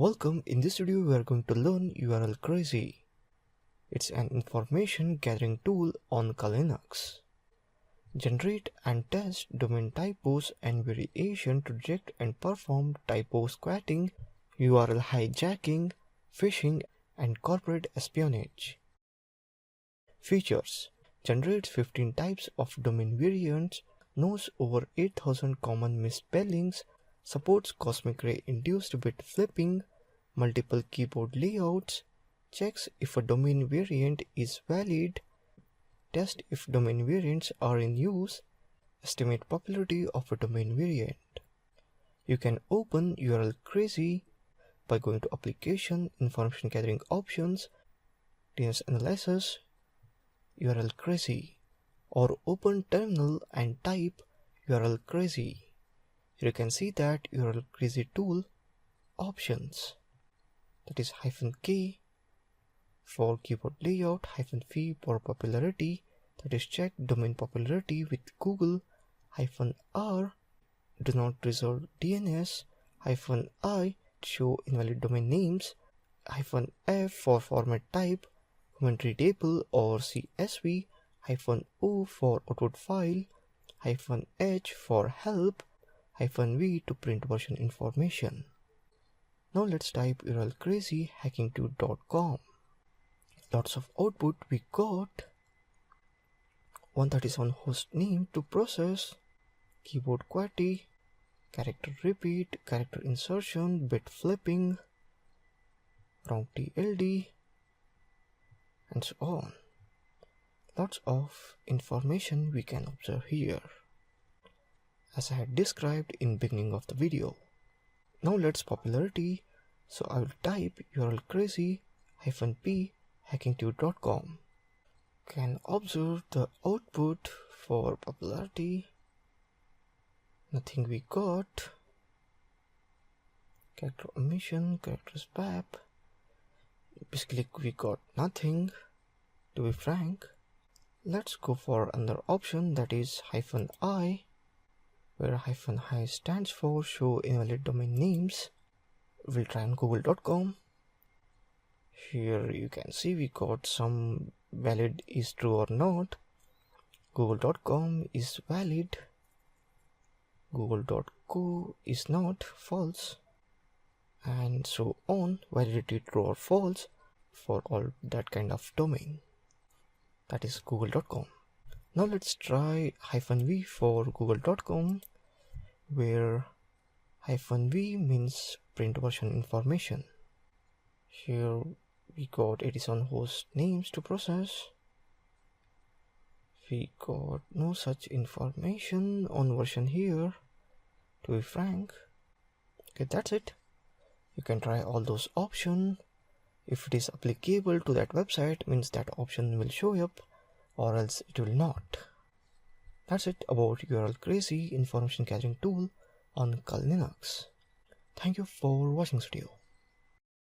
Welcome, in this video we are going to learn URLcrazy. It's an information gathering tool on Linux. Generate and test domain typos and variation to detect and perform typosquatting, URL hijacking, phishing, and corporate espionage. Features: generates 15 types of domain variants, knows over 8,000 common misspellings, supports cosmic ray induced bit flipping, multiple keyboard layouts, checks if a domain variant is valid, test if domain variants are in use, estimate popularity of a domain variant. You can open URLcrazy by going to Application, Information Gathering Options, DNS Analysis, URLcrazy, or open terminal and type URLcrazy. You can see that URLcrazy tool options, that is -k for keyboard layout, -v for popularity, that is check domain popularity with Google, -r do not resolve DNS, -i show invalid domain names, -f for format type, comment readable or CSV, -o for output file, -h for help, -v to print version information. Now let's type URLcrazy hacking2.com. Lots of output we got. 137 host name to process, keyboard QWERTY, character repeat, character insertion, bit flipping, wrong TLD, and so on. Lots of information we can observe here, as I had described in beginning of the video. Now let's popularity, so I will type URLcrazy -p hacking2.com. Can observe the output for popularity. Nothing we got. Character omission, character swap. Basically we got nothing, to be frank. Let's go for another option, that is -i, where -i stands for show invalid domain names. We'll try on google.com. Here you can see we got some valid is true or not. Google.com is valid. Google.co is not, false, and so on, validity true or false for all that kind of domain. That is google.com. Now let's try -v for google.com, where -v means print version information. Here we got 87 host names to process. We got no such information on version here, to be frank. Okay, that's it. You can try all those options. If it is applicable to that website, means that option will show up, or else it will not. That's it about URLcrazy information gathering tool on Linux. Thank you for watching this video.